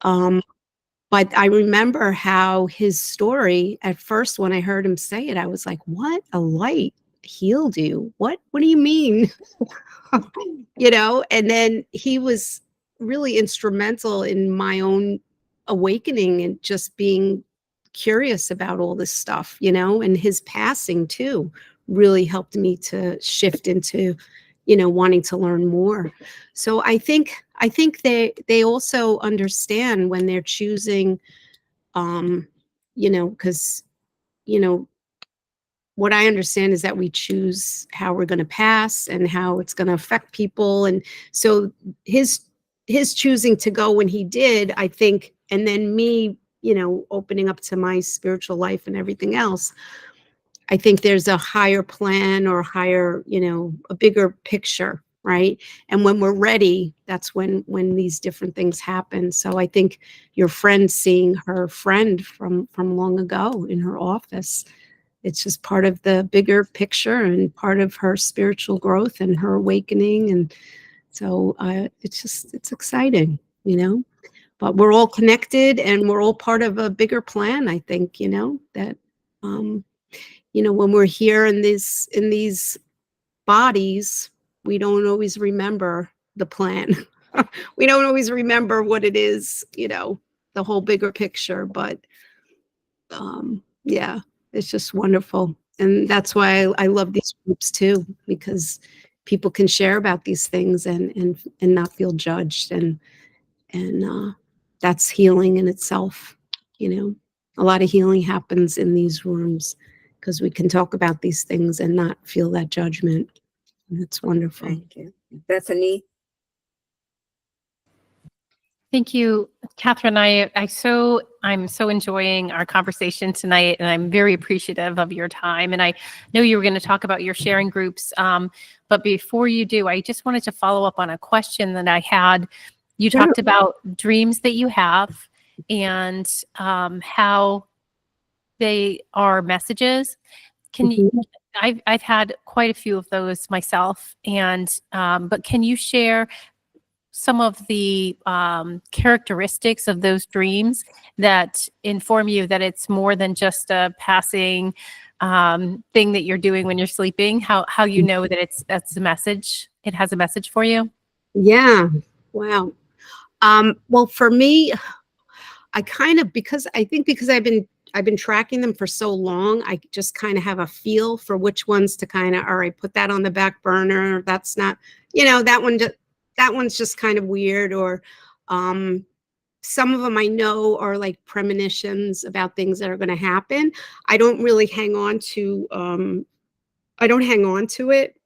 But I remember how his story, at first, when I heard him say it, I was like, what? A light healed you? What do you mean? And then he was really instrumental in my own awakening and just being curious about all this stuff, and his passing too really helped me to shift into, wanting to learn more. So I think they also understand when they're choosing, because, what I understand is that we choose how we're going to pass and how it's going to affect people. And so his choosing to go when he did, I think, and then me, opening up to my spiritual life and everything else, I think there's a higher plan or higher, a bigger picture, right? And when we're ready, that's when these different things happen. So I think your friend seeing her friend from long ago in her office, it's just part of the bigger picture and part of her spiritual growth and her awakening. And so it's exciting, but we're all connected and we're all part of a bigger plan. I think, that, when we're here in these bodies, we don't always remember the plan. We don't always remember what it is, the whole bigger picture, but yeah, it's just wonderful. And that's why I love these groups too, because people can share about these things and not feel judged. And that's healing in itself. A lot of healing happens in these rooms because we can talk about these things and not feel that judgment. And it's wonderful.
Thank you. Bethany?
Thank you, Catherine. I'm so enjoying our conversation tonight, and I'm very appreciative of your time. And I know you were going to talk about your sharing groups, but before you do, I just wanted to follow up on a question that I had. You talked about dreams that you have and how they are messages. Can you? I've had quite a few of those myself, and but can you share some of the characteristics of those dreams that inform you that it's more than just a passing thing that you're doing when you're sleeping? How you know that that's a message? It has a message for you?
Yeah. Wow. Well, for me, I kind of, because I've been tracking them for so long, I just kind of have a feel for which ones to kind of, all right, put that on the back burner. That's not, that one's just kind of weird. Or some of them I know are like premonitions about things that are going to happen. I don't really hang on to it.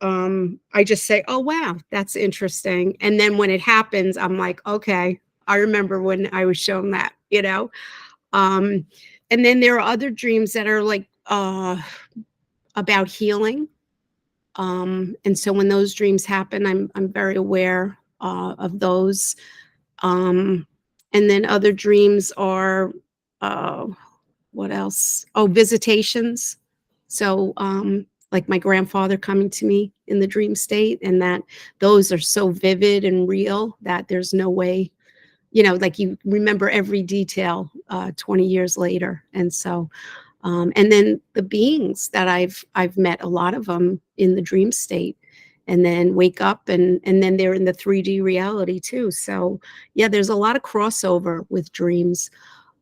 I just say, oh, wow, that's interesting. And then when it happens, I'm like, okay, I remember when I was shown that, and then there are other dreams that are like, about healing. And so when those dreams happen, I'm very aware, of those. And then other dreams are, what else? Oh, visitations. So, like my grandfather coming to me in the dream state, and that those are so vivid and real that there's no way, like you remember every detail 20 years later. And so, and then the beings that I've met, a lot of them in the dream state, and then wake up and then they're in the 3D reality too. So yeah, there's a lot of crossover with dreams.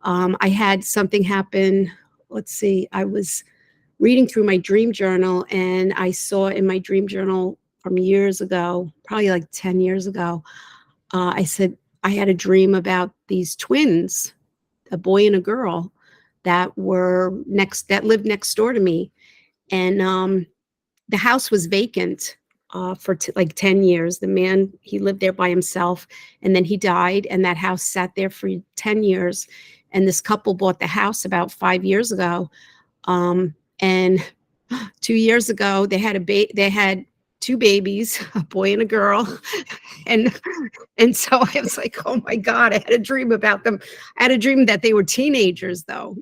I had something happen. Let's see, I was reading through my dream journal, and I saw in my dream journal from years ago, probably like 10 years ago, I said, I had a dream about these twins, a boy and a girl, that lived next door to me. And the house was vacant for like 10 years. The man, he lived there by himself, and then he died, and that house sat there for 10 years. And this couple bought the house about 5 years ago. And 2 years ago, they had two babies, a boy and a girl. And so I was like, oh my God, I had a dream about them. I had a dream that they were teenagers though,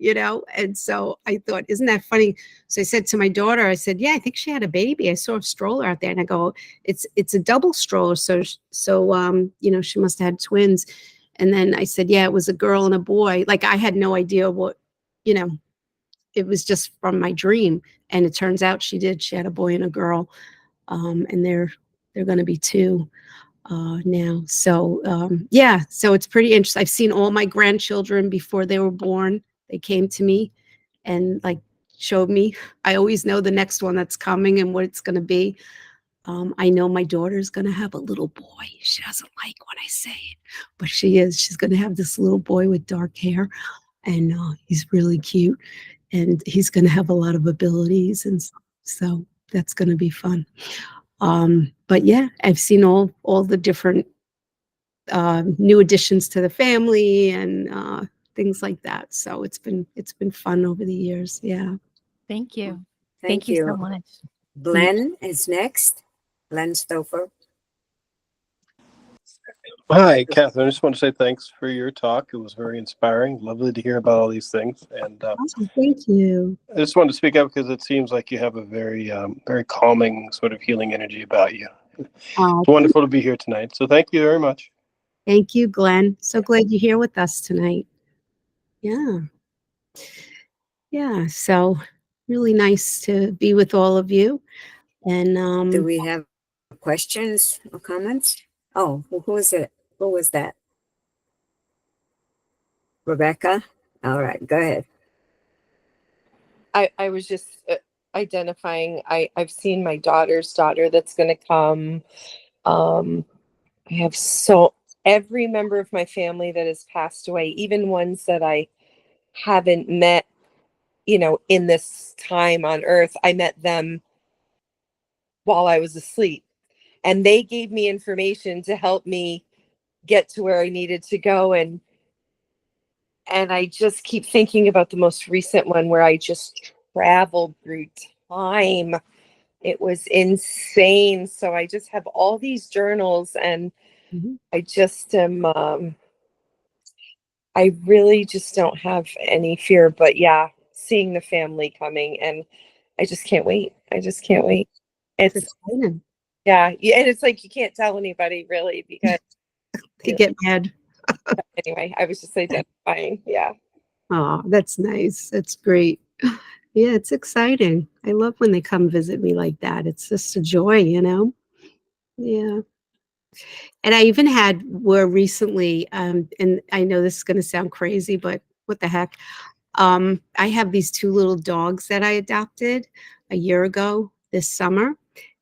And so I thought, isn't that funny? So I said to my daughter, I said, yeah, I think she had a baby. I saw a stroller out there, and I go, it's a double stroller. So, she must have had twins. And then I said, yeah, it was a girl and a boy. Like I had no idea what, it was just from my dream. And it turns out she had a boy and a girl. And they're going to be two now. So so it's pretty interesting. I've seen all my grandchildren before they were born. They came to me and like showed me. I always know the next one that's coming and what it's going to be. I know my daughter's going to have a little boy. She doesn't like when I say it, but she is. She's going to have this little boy with dark hair, and he's really cute, and he's going to have a lot of abilities, and so that's going to be fun. But yeah, I've seen all the different new additions to the family and things like that. So it's been fun over the years. Yeah.
Thank you.
Thank
you so
you.
much.
Glenn is next. Glenn Stouffer.
Hi, Catherine. I just want to say thanks for your talk. It was very inspiring. Lovely to hear about all these things. And
Awesome. Thank you.
I just wanted to speak up because it seems like you have a very, very calming sort of healing energy about you. It's wonderful to be here tonight. So thank you very much.
Thank you, Glenn. So glad you're here with us tonight. Yeah. Yeah. So really nice to be with all of you. And
Do we have questions or comments? Oh, who is it? Who was that? Rebecca? All right, go ahead.
I was just identifying. I've seen my daughter's daughter that's going to come. I have every member of my family that has passed away, even ones that I haven't met, in this time on earth. I met them while I was asleep, and they gave me information to help me get to where I needed to go. And I just keep thinking about the most recent one where I just traveled through time. It was insane. So I just have all these journals, and I just am, I really just don't have any fear, but yeah, seeing the family coming, and I just can't wait. I just can't wait. It's
exciting.
Yeah. And it's like, you can't tell anybody really, because
They get mad.
anyway, I was just identifying. Yeah.
Oh, that's nice. That's great. Yeah, it's exciting. I love when they come visit me like that. It's just a joy, Yeah. And I even had where recently, and I know this is going to sound crazy, but what the heck? I have these two little dogs that I adopted a year ago this summer.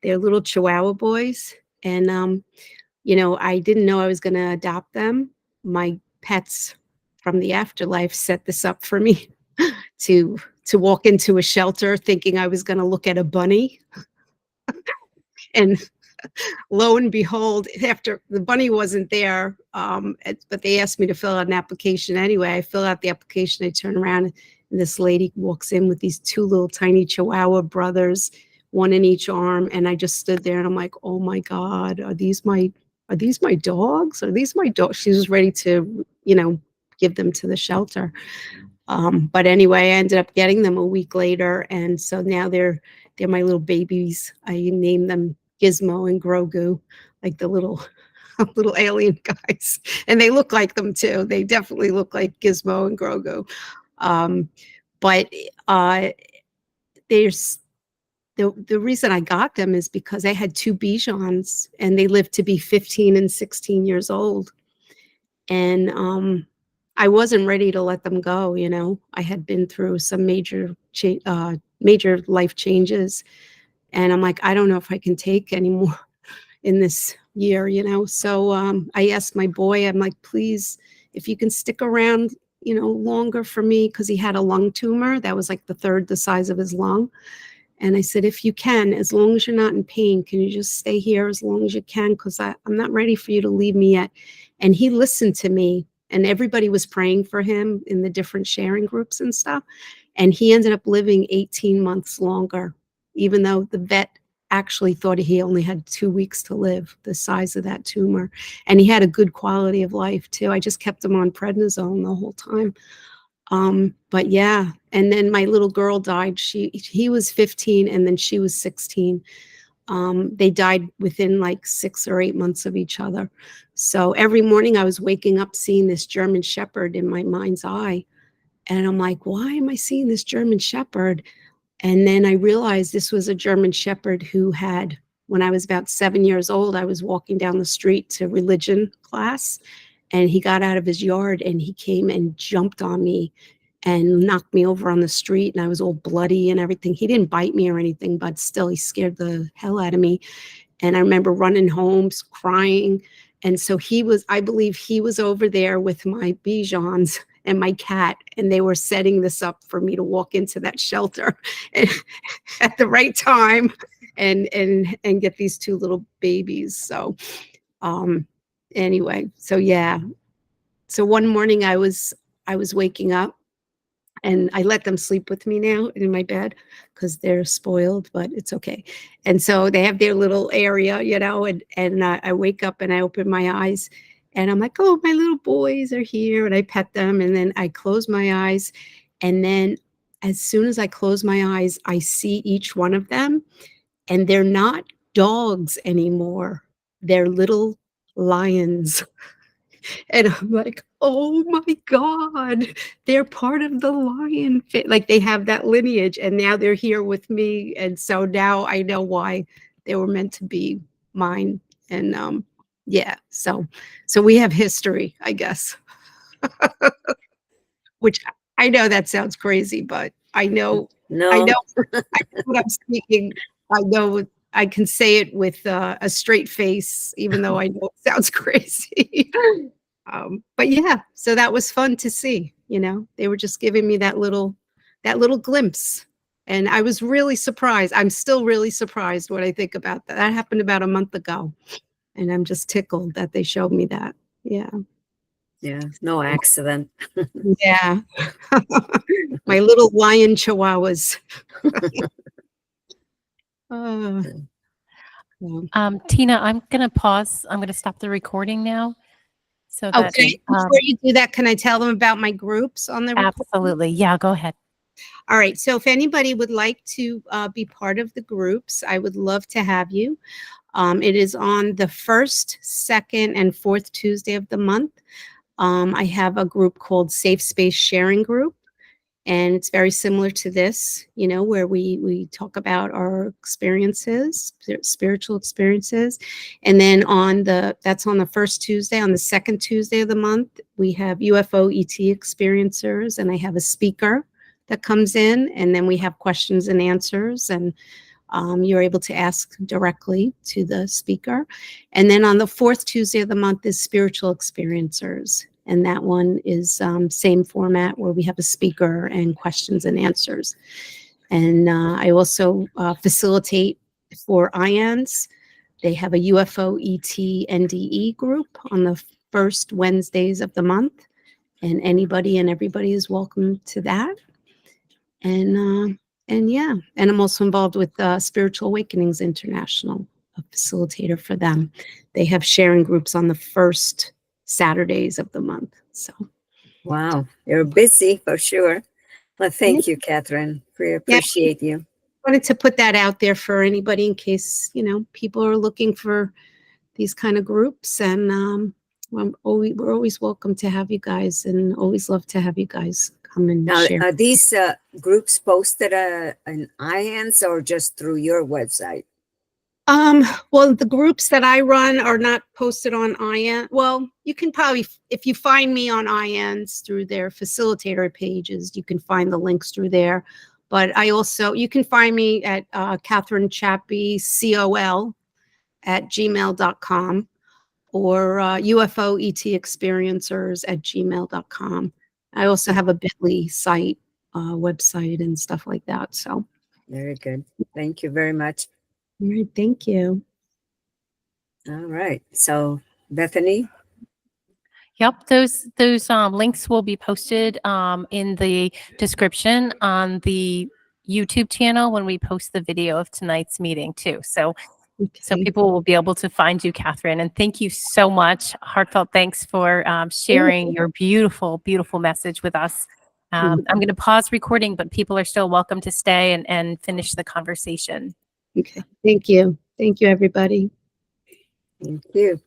They're little Chihuahua boys. And, I didn't know I was going to adopt them. My pets from the afterlife set this up for me to walk into a shelter thinking I was going to look at a bunny. And lo and behold, after the bunny wasn't there, but they asked me to fill out an application anyway. I fill out the application. I turn around, and this lady walks in with these two little tiny Chihuahua brothers, one in each arm. And I just stood there, and I'm like, oh my God, are these my dogs? Are these my dogs? She was ready to, give them to the shelter. But anyway, I ended up getting them a week later, and so now they're my little babies. I named them Gizmo and Grogu, like the little alien guys, and they look like them too. They definitely look like Gizmo and Grogu. But there's the reason I got them is because I had two Bijans, and they lived to be 15 and 16 years old, and I wasn't ready to let them go. I had been through some major life changes, and I'm like, I don't know if I can take anymore in this year, So I asked my boy, I'm like, please, if you can stick around, longer for me, because he had a lung tumor that was like the third the size of his lung. And I said, if you can, as long as you're not in pain, can you just stay here as long as you can? Because I'm not ready for you to leave me yet. And he listened to me, and everybody was praying for him in the different sharing groups and stuff. And he ended up living 18 months longer, even though the vet actually thought he only had 2 weeks to live, the size of that tumor. And he had a good quality of life too. I just kept him on prednisone the whole time. But yeah, and then my little girl died. He was 15, and then she was 16. They died within like 6 or 8 months of each other. So every morning I was waking up seeing this German Shepherd in my mind's eye. And I'm like, why am I seeing this German Shepherd? And then I realized this was a German Shepherd who had, when I was about 7 years old, I was walking down the street to religion class, and he got out of his yard and he came and jumped on me and knocked me over on the street, and I was all bloody and everything. He didn't bite me or anything, but still he scared the hell out of me. And I remember running home crying. And so I believe he was over there with my Bijans and my cat, and they were setting this up for me to walk into that shelter at the right time and get these two little babies. So anyway, so yeah. So one morning I was waking up, and I let them sleep with me now in my bed because they're spoiled, but it's okay. And so they have their little area, and I wake up and I open my eyes, and I'm like, oh, my little boys are here, and I pet them, and then I close my eyes. And then as soon as I close my eyes, I see each one of them, and they're not dogs anymore. They're little lions. And I'm like, oh my God, they're part of the lion like they have that lineage, and now they're here with me. And so now I know why they were meant to be mine. And yeah, so we have history, I guess. Which I know that sounds crazy, but I know I know what I'm speaking. I know I can say it with a straight face, even though I know it sounds crazy. But yeah, so that was fun to see. They were just giving me that little glimpse, and I was really surprised. I'm still really surprised when I think about that. That happened about a month ago, and I'm just tickled that they showed me that. Yeah.
Yeah, no accident.
Yeah. My little lion chihuahuas.
Tina, I'm going to pause. I'm going to stop the recording now. So that,
okay. Before you do that, can I tell them about my groups on the recording?
Absolutely. Yeah, go ahead.
All right. So if anybody would like to be part of the groups, I would love to have you. It is on the first, second, and fourth Tuesday of the month. I have a group called Safe Space Sharing Group. And it's very similar to this, you know, where we talk about our experiences, spiritual experiences. And then that's on the first Tuesday. On the second Tuesday of the month, we have UFO ET experiencers, and I have a speaker that comes in, and then we have questions and answers, and you're able to ask directly to the speaker. And then on the fourth Tuesday of the month is spiritual experiencers. And that one is same format where we have a speaker and questions and answers. And I also facilitate for IANDS. They have a UFO ET NDE group on the first Wednesdays of the month. And anybody and everybody is welcome to that. And yeah, and I'm also involved with Spiritual Awakenings International, a facilitator for them. They have sharing groups on the first Saturdays of the month. So,
wow, you're busy for sure. Well, thank you, Catherine. We appreciate you.
Wanted to put that out there for anybody in case, you know, people are looking for these kind of groups. And we're always welcome to have you guys, and always love to have you guys come and
Now,
share.
are these groups posted in IANDS or just through your website?
Well, the groups that I run are not posted on IANDS. Well, you can probably, if you find me on IANDS through their facilitator pages, you can find the links through there. But you can find me at Catherine Chapey, COL @gmail.com, or UFO ET experiencers @gmail.com. I also have a bit.ly site, website and stuff like that. So
Very good. Thank you very much.
all right, thank you.
All right. So, Bethany?
Yep, those links will be posted in the description on the YouTube channel when we post the video of tonight's meeting too. So
Okay.
people will be able to find you, Catherine. And thank you so much. Heartfelt thanks for sharing your beautiful, beautiful message with us. I'm going to pause recording, but people are still welcome to stay and finish the conversation.
Okay. Thank you. Thank you, everybody.
Thank you.